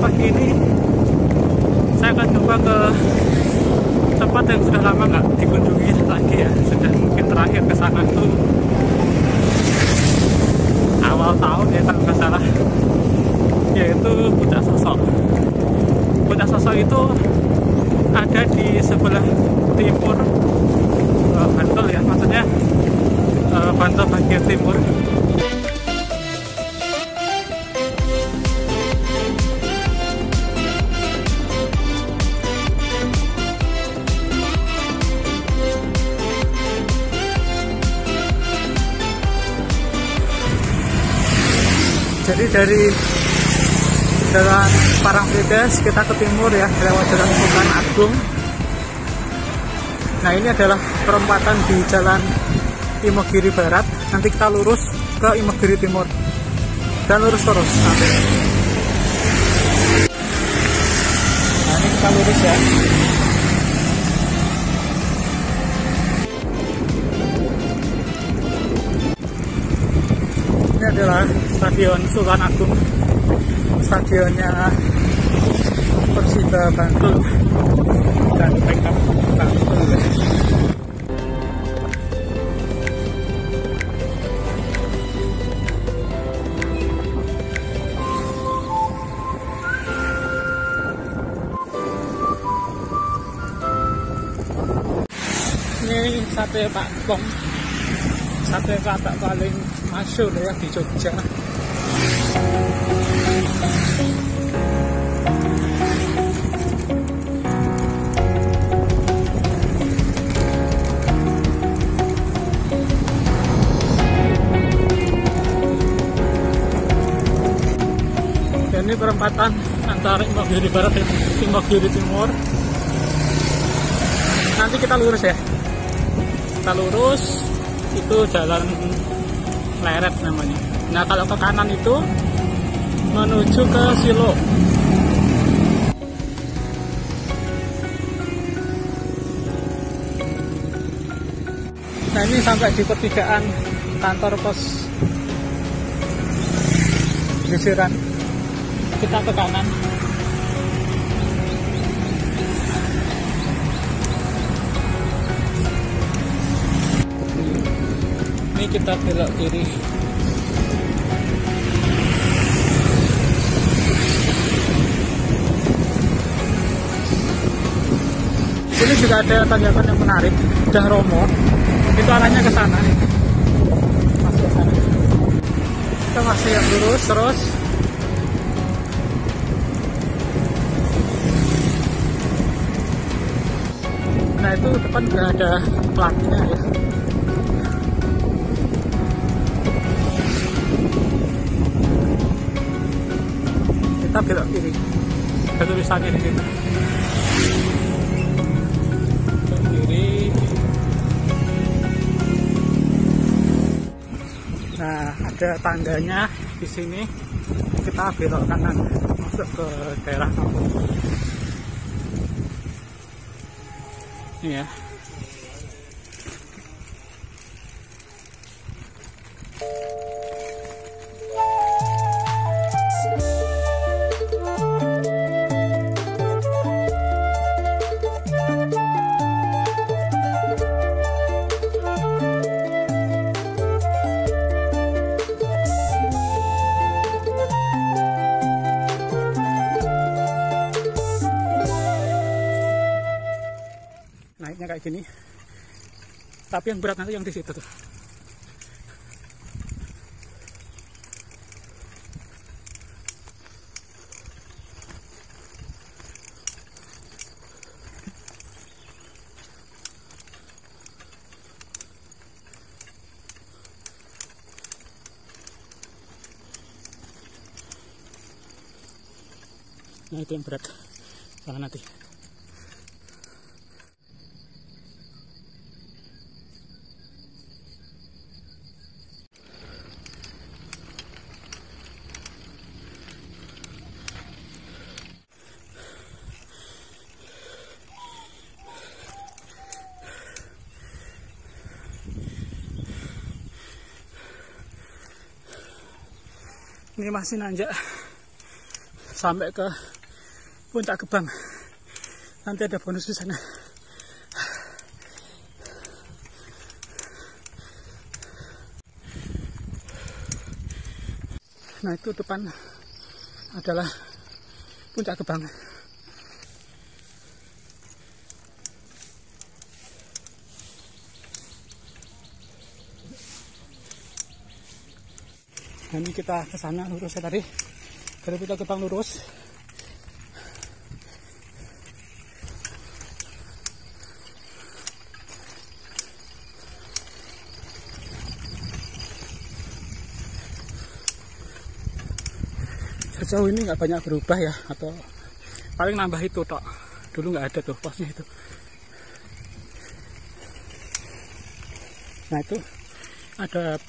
pagi ini saya akan coba ke tempat yang sudah lama nggak dikunjungi lagi ya. Sudah mungkin terakhir ke sana tuh awal tahun ya kalau nggak salah, yaitu Puncak Sosok. Puncak Sosok itu ada di sebelah timur Bantul ya, maksudnya Bantul bagian timur. Jadi dari Jalan Parangtrides kita ke timur ya, lewat Jalan Sultan Agung. Nah, ini adalah perempatan di Jalan Imogiri Barat. Nanti kita lurus ke Imogiri Timur dan lurus terus nanti. Nah, ini kita lurus ya. Ini adalah Stadion Sultan Agung, stadionnya Persita Bantul dan PKB Bantul. Ini sate Pak Pong, sate katak paling masyhur ya di Jogja. Dan ini perempatan antara Imogiri Barat dan Imogiri Timur. Nanti kita lurus ya. Kita lurus, itu jalan Leret namanya. Nah, kalau ke kanan itu menuju ke Silo. Nah, ini sampai di pertigaan kantor pos Grisiran. Kita ke kanan. Ini kita belok kiri. Ini juga ada tanjakan yang menarik, Dah Romo. Itu arahnya ke sana. Masuk ke sana. Kita masih yang lurus terus. Nah, itu depan udah ada platnya ya. Kita belok kiri. Ada tulisannya di sini. Belok kiri. Nah, ada tandanya di sini. Kita belok kanan masuk ke daerah kampung. Ini ya. Naiknya kayak gini, tapi yang berat nanti yang di situ tuh. Nah, itu yang berat, jangan nanti. Ini masih nanjak sampai ke Puncak Gebang. Nanti ada bonus di sana. Nah, itu depan adalah Puncak Gebang. Nah, ini kita ke sana lurus ya tadi. Dari Puncak Gebang lurus. Sejauh ini nggak banyak berubah ya, atau paling nambah itu tok. Dulu nggak ada tuh posnya itu. Nah, itu ada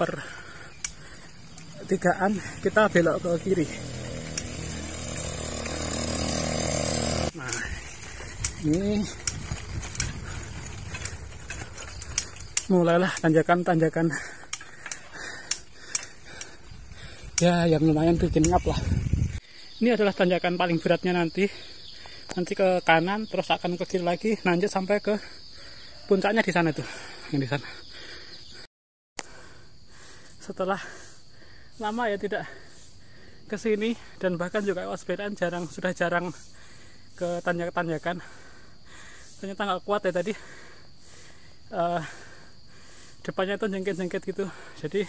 pertigaan, kita belok ke kiri. Nah, ini mulailah tanjakan-tanjakan ya yang lumayan bikin ngap lah. Ini adalah tanjakan paling beratnya nanti ke kanan, terus akan ke kiri lagi, lanjut sampai ke puncaknya di sana tuh, yang di sana. Setelah lama ya tidak ke sini, dan bahkan juga sepedaan sudah jarang ke tanjakan-tanjakan. Ternyata nggak kuat ya tadi. Depannya itu jengket-jengket gitu, jadi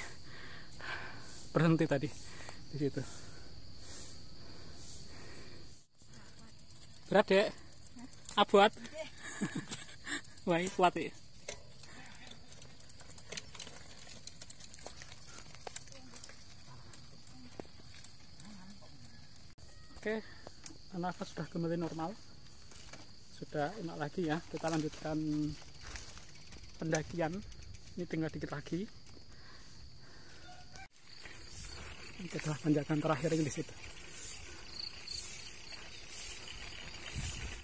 berhenti tadi di situ. Berat dek, abot. Wah, kuat ya. Oke, nafas sudah kembali normal, sudah enak lagi ya. Kita lanjutkan pendakian. Ini tinggal dikit lagi. Ini adalah tanjakan terakhir yang di situ.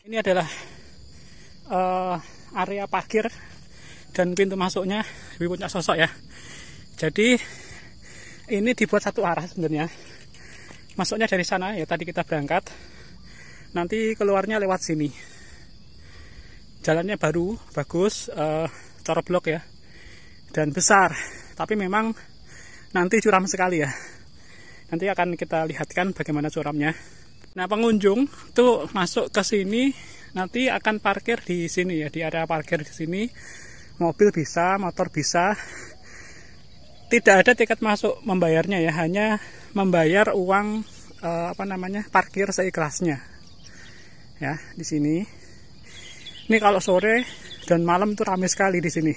Ini adalah area parkir dan pintu masuknya di Puncak Sosok ya. Jadi ini dibuat satu arah sebenarnya. Masuknya dari sana ya, tadi kita berangkat. Nanti keluarnya lewat sini. Jalannya baru, bagus, coroblok ya. Dan besar. Tapi memang nanti curam sekali ya. Nanti akan kita lihatkan bagaimana curamnya. Nah, pengunjung tuh masuk ke sini nanti akan parkir di sini ya, di area parkir di sini. Mobil bisa, motor bisa. Tidak ada tiket masuk membayarnya ya, hanya membayar uang parkir seikhlasnya. Ya, di sini. Ini kalau sore dan malam tuh ramai sekali di sini.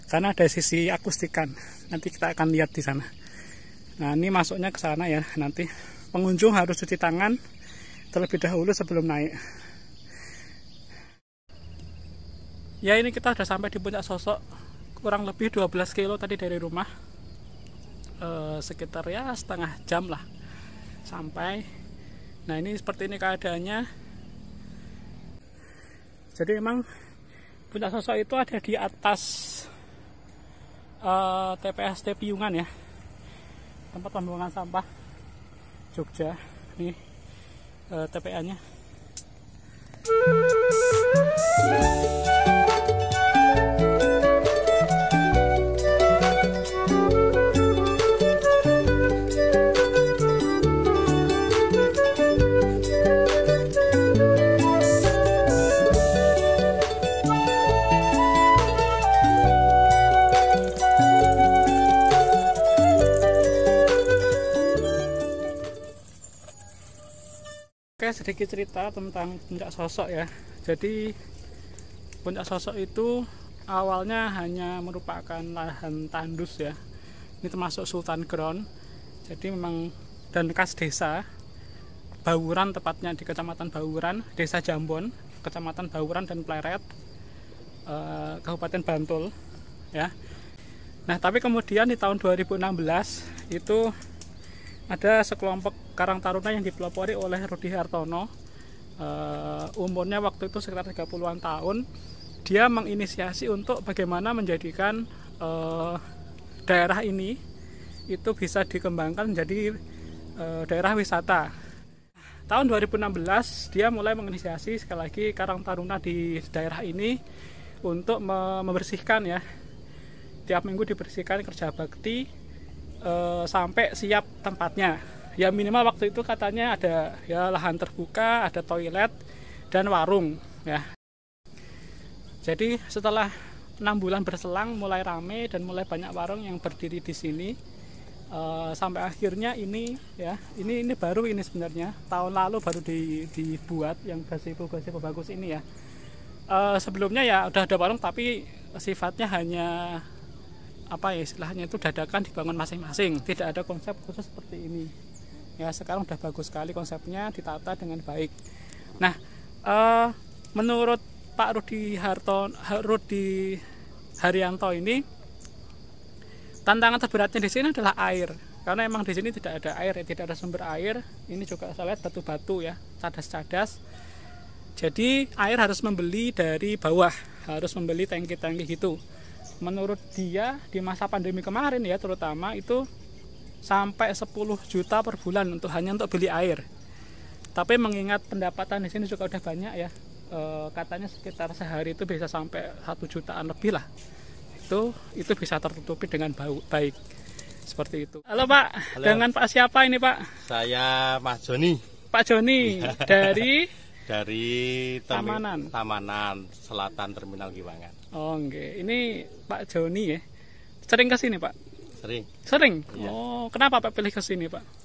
Karena ada sisi akustikan. Nanti kita akan lihat di sana. Nah, ini masuknya ke sana ya. Nanti pengunjung harus cuci tangan terlebih dahulu sebelum naik. Ya, ini kita sudah sampai di Puncak Sosok. Kurang lebih 12 kilo tadi dari rumah. Sekitar ya setengah jam lah sampai. Nah, ini seperti ini keadaannya. Jadi memang Puncak Sosok itu ada di atas TPST Piungan ya, tempat pembuangan sampah Jogja. Nih TPA-nya. Oke, sedikit cerita tentang Puncak Sosok ya. Jadi Puncak Sosok itu awalnya hanya merupakan lahan tandus ya. Ini termasuk Sultan Ground. Jadi memang dan kas desa Bawuran, tepatnya di Kecamatan Bawuran, Desa Jambon, Kecamatan Bawuran dan Pleret, Kabupaten Bantul ya. Nah, tapi kemudian di tahun 2016 itu ada sekelompok Karang Taruna yang dipelopori oleh Rudi Hartono. Umurnya waktu itu sekitar 30-an tahun. Dia menginisiasi untuk bagaimana menjadikan daerah ini itu bisa dikembangkan menjadi daerah wisata. tahun 2016 dia mulai menginisiasi sekali lagi Karang Taruna di daerah ini untuk membersihkan ya. Tiap minggu dibersihkan kerja bakti sampai siap tempatnya. Ya minimal waktu itu katanya ada ya lahan terbuka, ada toilet dan warung ya. Jadi setelah 6 bulan berselang mulai rame dan mulai banyak warung yang berdiri di sini. Sampai akhirnya ini ya ini baru ini sebenarnya tahun lalu baru dibuat yang gazebo bagus ini ya. Sebelumnya ya udah ada warung tapi sifatnya hanya apa ya istilahnya itu dadakan dibangun masing-masing, tidak ada konsep khusus seperti ini ya. Sekarang udah bagus sekali konsepnya, ditata dengan baik. Nah menurut Pak Rudi Haryanto ini tantangan terberatnya di sini adalah air, karena emang di sini tidak ada air, tidak ada sumber air. Ini juga saya lihat batu-batu ya, cadas-cadas. Jadi air harus membeli dari bawah, harus membeli tangki-tangki gitu. Menurut dia di masa pandemi kemarin ya terutama itu sampai 10 juta per bulan hanya untuk beli air. Tapi mengingat pendapatan di sini juga udah banyak ya, katanya sekitar sehari itu bisa sampai 1 jutaan lebih lah. Itu bisa tertutupi dengan baik seperti itu. Halo Pak. Halo. Dengan Pak siapa ini Pak? Saya Mas Joni. Pak Joni dari Tamanan Selatan Terminal Giwangan. Oh nggih. Ini Pak Joni ya. Sering ke sini Pak? Sering. Iya. Oh kenapa Pak pilih ke sini Pak?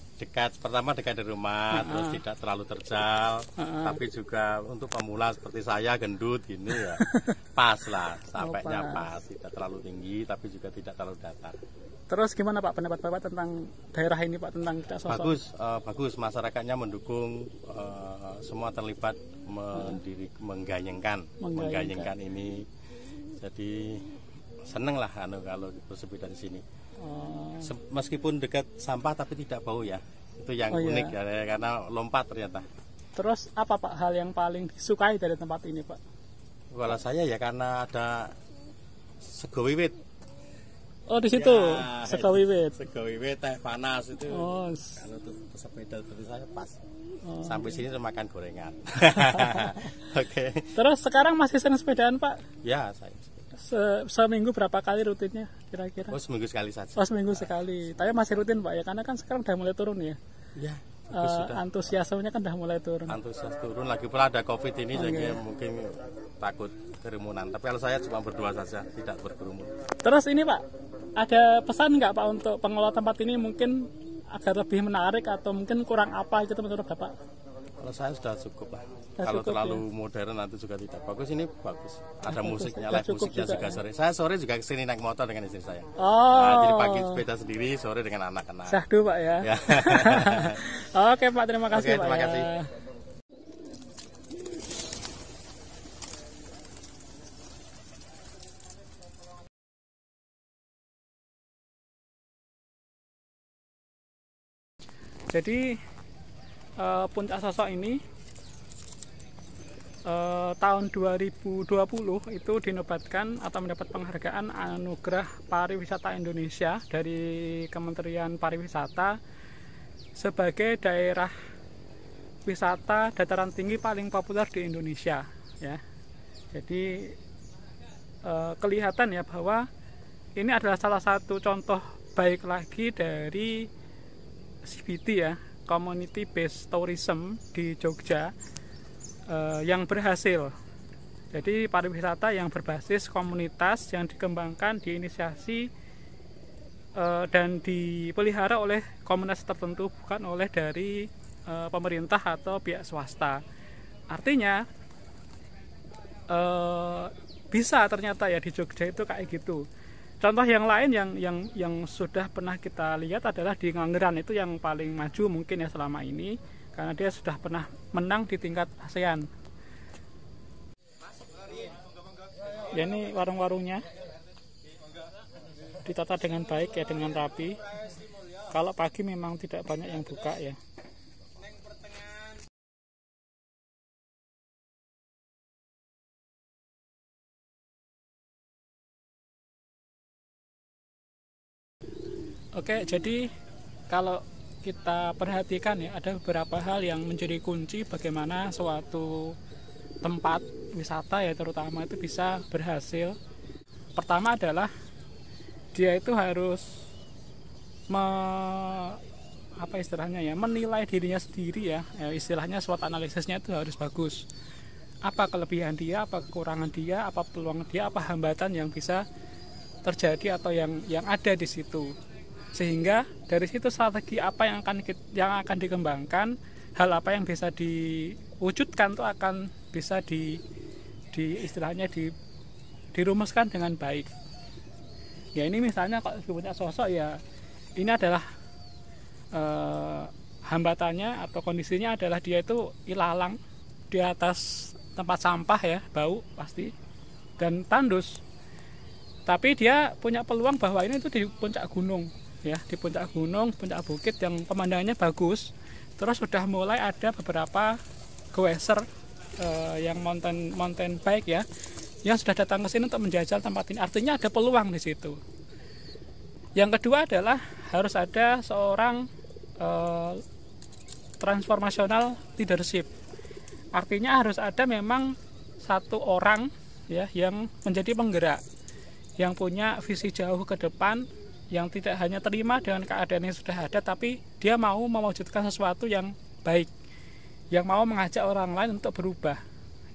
Pertama dekat dari rumah, terus tidak terlalu terjal, tapi juga untuk pemula seperti saya gendut gini ya pas lah, sampainya pas, tidak terlalu tinggi tapi juga tidak terlalu datar. Terus gimana Pak pendapat Bapak tentang daerah ini Pak, tentang Cak Sosok? Bagus, masyarakatnya mendukung, semua terlibat mengganyengkan ini, jadi seneng lah kalau bersepeda di sini. Meskipun dekat sampah tapi tidak bau ya, itu yang unik ya, karena lompat ternyata. Terus apa Pak hal yang paling disukai dari tempat ini Pak? Kalau saya ya karena ada sego wiwit. Oh di situ ya, sego wiwit teh panas itu. Kalau untuk sepeda seperti saya pas. Sampai sini makan gorengan. Oke. Terus sekarang masih sering sepedaan Pak? Ya saya. Seminggu berapa kali rutinnya kira-kira? Seminggu sekali saja. Seminggu sekali. Tapi masih rutin Pak ya, karena kan sekarang udah mulai turun ya. Ya. Antusiasmenya kan udah mulai turun. Antusias turun, lagi pula ada COVID ini, jadi mungkin takut kerumunan. Tapi kalau saya cuma berdua saja, tidak berkerumun. Terus ini Pak, ada pesan nggak Pak untuk pengelola tempat ini mungkin agar lebih menarik atau mungkin kurang apa gitu menurut Bapak? Kalau saya sudah cukup lah. Kalau terlalu modern nanti juga tidak bagus. Ini bagus. Ada musiknya, live musiknya juga sore. Saya sore juga kesini naik motor dengan istri saya. Jadi pagi sepeda sendiri, sore dengan anak-anak. Syahdu Pak ya. Oke Pak, terima kasih Pak. Terima kasih. Jadi Puncak Sosok ini tahun 2020 itu dinobatkan atau mendapat penghargaan Anugerah Pariwisata Indonesia dari Kementerian Pariwisata sebagai daerah wisata dataran tinggi paling populer di Indonesia ya. Jadi kelihatan ya bahwa ini adalah salah satu contoh baik lagi dari CBT ya, Community Based Tourism di Jogja, yang berhasil. Jadi pariwisata yang berbasis komunitas yang dikembangkan, diinisiasi dan dipelihara oleh komunitas tertentu, bukan oleh dari pemerintah atau pihak swasta. Artinya bisa ternyata ya di Jogja itu kayak gitu. Contoh yang lain yang sudah pernah kita lihat adalah di Nganggeran, itu yang paling maju mungkin ya selama ini, karena dia sudah pernah menang di tingkat ASEAN. Ya ini warung-warungnya ditata dengan baik ya, dengan rapi. Kalau pagi memang tidak banyak yang buka ya. Oke, jadi kalau kita perhatikan ya, ada beberapa hal yang menjadi kunci bagaimana suatu tempat wisata ya terutama itu bisa berhasil. Pertama adalah dia itu harus menilai dirinya sendiri ya, istilahnya SWOT analisisnya itu harus bagus. Apa kelebihan dia, apa kekurangan dia, apa peluang dia, apa hambatan yang bisa terjadi atau yang ada di situ. Sehingga dari situ strategi apa yang akan dikembangkan, hal apa yang bisa diwujudkan itu akan bisa dirumuskan dengan baik. Ya ini misalnya kalau punya sosok ya, ini adalah hambatannya atau kondisinya adalah dia itu ilalang di atas tempat sampah ya, bau pasti dan tandus. Tapi dia punya peluang bahwa ini itu di puncak gunung ya, di puncak gunung, puncak bukit yang pemandangannya bagus. Terus sudah mulai ada beberapa goeser yang mountain bike ya, yang sudah datang ke sini untuk menjajal tempat ini. Artinya ada peluang di situ. Yang kedua adalah harus ada seorang transformational leadership. Artinya harus ada memang satu orang ya yang menjadi penggerak, yang punya visi jauh ke depan, yang tidak hanya terima dengan keadaan yang sudah ada, tapi dia mau mewujudkan sesuatu yang baik, yang mau mengajak orang lain untuk berubah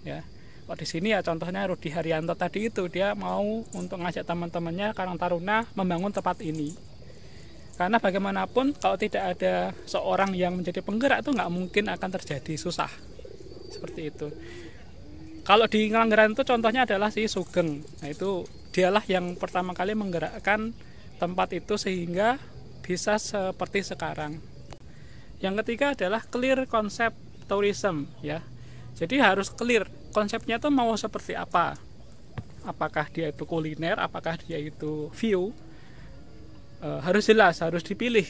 ya. Di sini ya contohnya Rudi Haryanto tadi itu, dia mau untuk ngajak teman-temannya Karang Taruna membangun tempat ini. Karena bagaimanapun kalau tidak ada seorang yang menjadi penggerak itu nggak mungkin akan terjadi, susah. Seperti itu. Kalau di Ngelanggeran itu contohnya adalah si Sugeng. Nah itu dialah yang pertama kali menggerakkan tempat itu sehingga bisa seperti sekarang. Yang ketiga adalah clear konsep tourism ya. Jadi harus clear konsepnya itu mau seperti apa. Apakah dia itu kuliner, apakah dia itu view. Harus jelas, harus dipilih.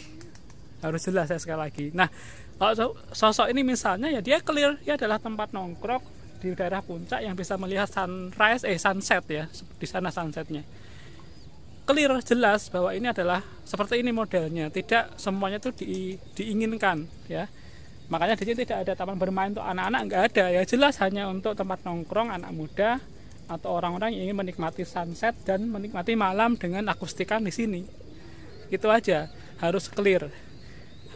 Harus jelas ya sekali lagi. Nah, kalau sosok ini misalnya ya dia clear, dia adalah tempat nongkrong di daerah puncak yang bisa melihat sunset ya, di sana sunsetnya. Clear, jelas bahwa ini adalah seperti ini modelnya, tidak semuanya itu diinginkan ya. Makanya di sini tidak ada taman bermain untuk anak-anak, nggak ada ya, jelas hanya untuk tempat nongkrong anak muda atau orang-orang yang ingin menikmati sunset dan menikmati malam dengan akustikan di sini. Itu aja, harus clear,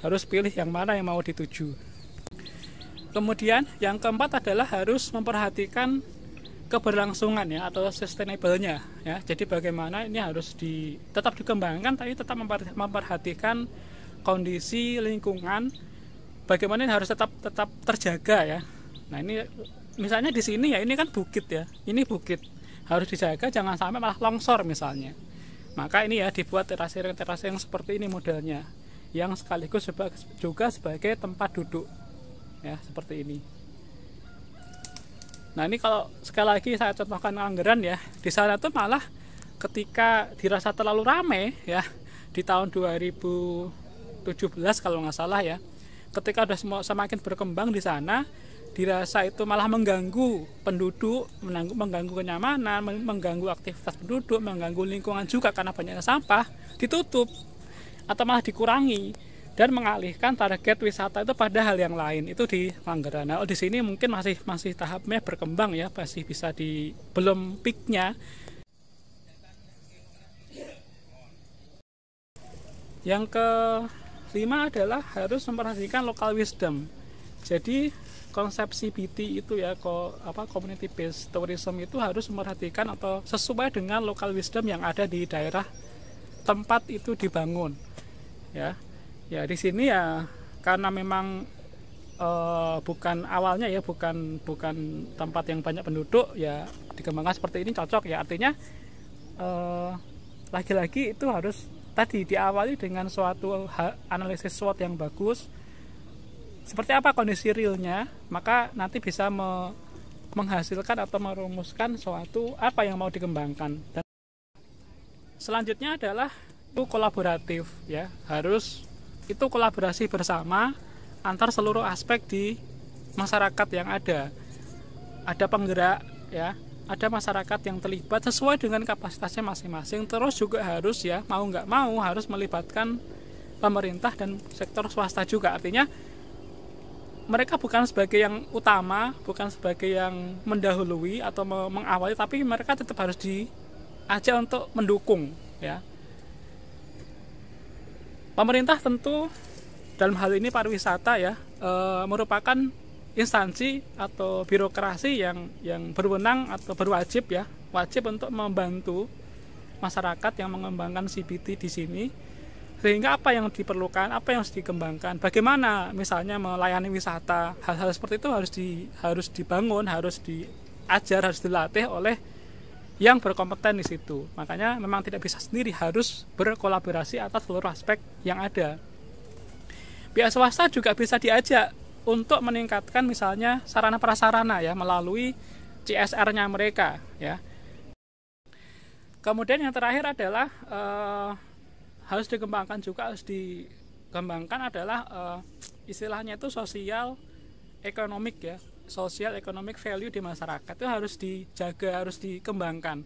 harus pilih yang mana yang mau dituju. Kemudian yang keempat adalah harus memperhatikan keberlangsungan ya atau sustainable-nya ya. Jadi bagaimana ini harus tetap dikembangkan tapi tetap memperhatikan kondisi lingkungan, bagaimana ini harus tetap terjaga ya. Nah ini misalnya di sini ya, ini kan bukit ya, ini bukit harus dijaga jangan sampai malah longsor misalnya. Maka ini ya dibuat terase yang seperti ini modelnya, yang sekaligus juga sebagai tempat duduk ya seperti ini. Nah ini kalau sekali lagi saya contohkan Anggeran ya, di sana tuh malah ketika dirasa terlalu ramai ya di tahun 2017 kalau nggak salah ya, ketika sudah semakin berkembang di sana, dirasa itu malah mengganggu penduduk, mengganggu kenyamanan, mengganggu aktivitas penduduk, mengganggu lingkungan juga karena banyaknya sampah, ditutup atau malah dikurangi dan mengalihkan target wisata itu pada hal yang lain. Itu di Manggarai. Nah, di sini mungkin masih tahapnya berkembang ya, masih bisa belum peaknya. Yang kelima adalah harus memperhatikan local wisdom. Jadi konsep CBT itu ya, community based tourism itu harus memperhatikan atau sesuai dengan local wisdom yang ada di daerah tempat itu dibangun. Ya di sini ya karena memang bukan awalnya ya bukan tempat yang banyak penduduk ya, dikembangkan seperti ini cocok ya. Artinya lagi-lagi itu harus tadi diawali dengan suatu analisis SWOT yang bagus. Seperti apa kondisi realnya, maka nanti bisa menghasilkan atau merumuskan suatu apa yang mau dikembangkan. Dan selanjutnya adalah itu kolaboratif ya, harus itu kolaborasi bersama antar seluruh aspek di masyarakat yang ada penggerak ya, ada masyarakat yang terlibat sesuai dengan kapasitasnya masing-masing. Terus juga harus ya mau nggak mau harus melibatkan pemerintah dan sektor swasta juga. Artinya mereka bukan sebagai yang utama, bukan sebagai yang mendahului atau mengawali, tapi mereka tetap harus diajak untuk mendukung, ya. Pemerintah tentu dalam hal ini pariwisata ya merupakan instansi atau birokrasi yang berwenang atau berwajib ya, wajib untuk membantu masyarakat yang mengembangkan CBD di sini, sehingga apa yang diperlukan, apa yang harus dikembangkan, bagaimana misalnya melayani wisata, hal-hal seperti itu harus dibangun, harus diajar, harus dilatih oleh yang berkompeten di situ. Makanya memang tidak bisa sendiri, harus berkolaborasi atas seluruh aspek yang ada. Pihak swasta juga bisa diajak untuk meningkatkan misalnya sarana prasarana ya, melalui CSR-nya mereka ya. Kemudian yang terakhir adalah harus dikembangkan adalah istilahnya itu sosial ekonomik ya, social economic value di masyarakat itu harus dijaga, harus dikembangkan.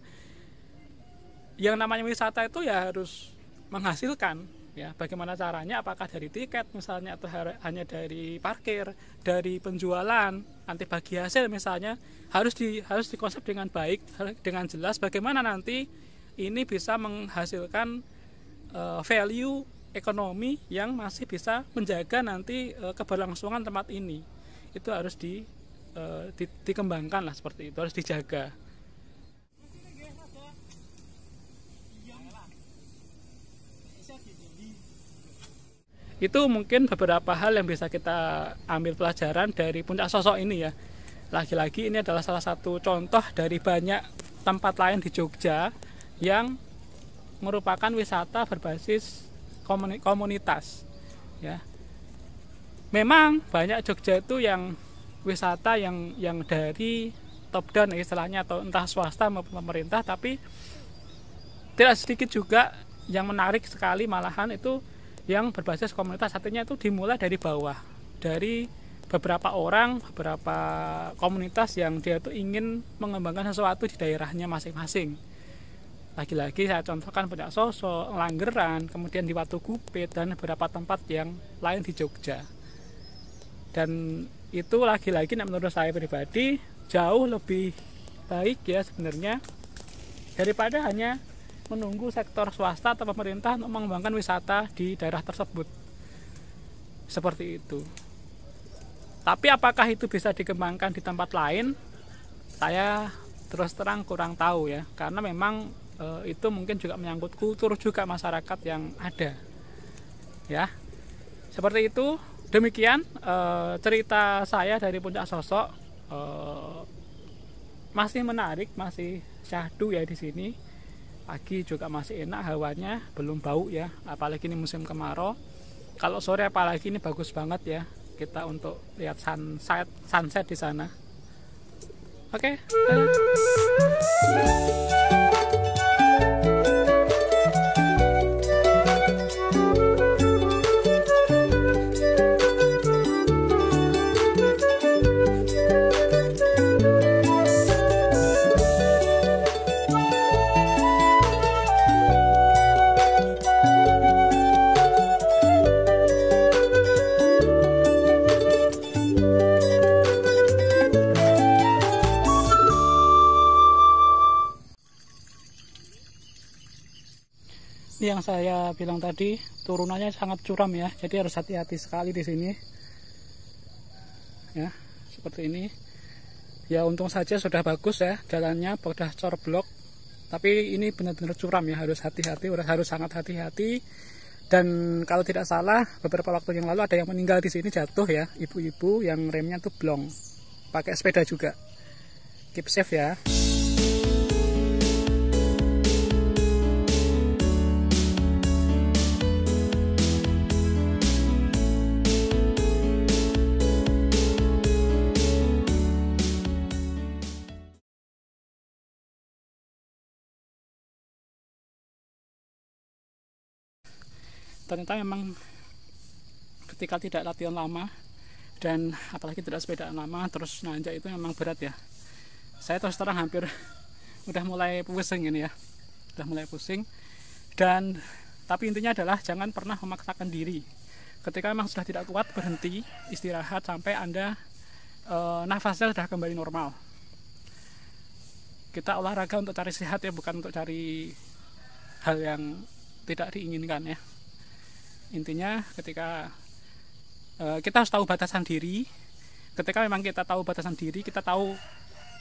Yang namanya wisata itu ya harus menghasilkan ya, bagaimana caranya, apakah dari tiket misalnya atau hanya dari parkir, dari penjualan, nanti bagi hasil misalnya harus dikonsep dengan baik, dengan jelas bagaimana nanti ini bisa menghasilkan value ekonomi yang masih bisa menjaga nanti keberlangsungan tempat ini. Itu harus dikembangkan lah, seperti itu, harus dijaga. Itu mungkin beberapa hal yang bisa kita ambil pelajaran dari Puncak Sosok ini ya. Lagi-lagi ini adalah salah satu contoh dari banyak tempat lain di Jogja yang merupakan wisata berbasis komunitas ya. Memang banyak Jogja itu yang wisata yang dari top down istilahnya, atau entah swasta maupun pemerintah, tapi tidak sedikit juga yang menarik sekali malahan itu yang berbasis komunitas. Artinya itu dimulai dari bawah, dari beberapa orang, beberapa komunitas yang dia tuh ingin mengembangkan sesuatu di daerahnya masing-masing. Lagi-lagi saya contohkan Puncak Sosok, Langgeran, kemudian di Watu Gupit, dan beberapa tempat yang lain di Jogja. Dan itu lagi-lagi menurut saya pribadi jauh lebih baik ya sebenarnya, daripada hanya menunggu sektor swasta atau pemerintah untuk mengembangkan wisata di daerah tersebut. Seperti itu. Tapi apakah itu bisa dikembangkan di tempat lain? Saya terus terang kurang tahu ya, karena memang itu mungkin juga menyangkut kultur juga masyarakat yang ada. Ya. Seperti itu. Demikian cerita saya dari Puncak Sosok. Masih menarik, masih syahdu ya di sini. Pagi juga masih enak hawanya, belum bau ya, apalagi ini musim kemarau. Kalau sore apalagi ini bagus banget ya kita untuk lihat sunset di sana. Oke. Yang saya bilang tadi, turunannya sangat curam ya, jadi harus hati-hati sekali di sini. Ya, seperti ini. Ya untung saja sudah bagus ya jalannya, sudah corblok. Tapi ini benar-benar curam ya, harus hati-hati, harus sangat hati-hati. Dan kalau tidak salah, beberapa waktu yang lalu ada yang meninggal di sini, jatuh ya, ibu-ibu yang remnya tuh blong. Pakai sepeda juga. Keep safe ya. Ternyata memang ketika tidak latihan lama dan apalagi tidak sepedaan lama terus nanjak itu memang berat ya. Saya terus terang hampir udah mulai pusing ini ya, udah mulai pusing. Dan Tapi intinya adalah jangan pernah memaksakan diri. Ketika memang sudah tidak kuat, berhenti, istirahat sampai Anda nafasnya sudah kembali normal. Kita olahraga untuk cari sehat ya, bukan untuk cari hal yang tidak diinginkan ya. Intinya ketika kita harus tahu batasan diri. Ketika memang kita tahu batasan diri, kita tahu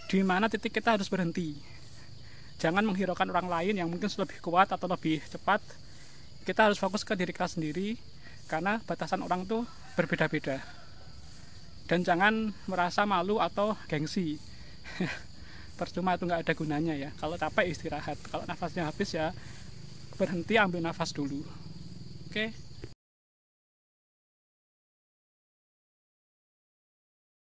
di mana titik kita harus berhenti. Jangan menghiraukan orang lain yang mungkin lebih kuat atau lebih cepat. Kita harus fokus ke diri kita sendiri, karena batasan orang tuh berbeda-beda. Dan jangan merasa malu atau gengsi. Percuma, itu nggak ada gunanya ya. Kalau capek istirahat, kalau nafasnya habis ya berhenti, ambil nafas dulu. Oke.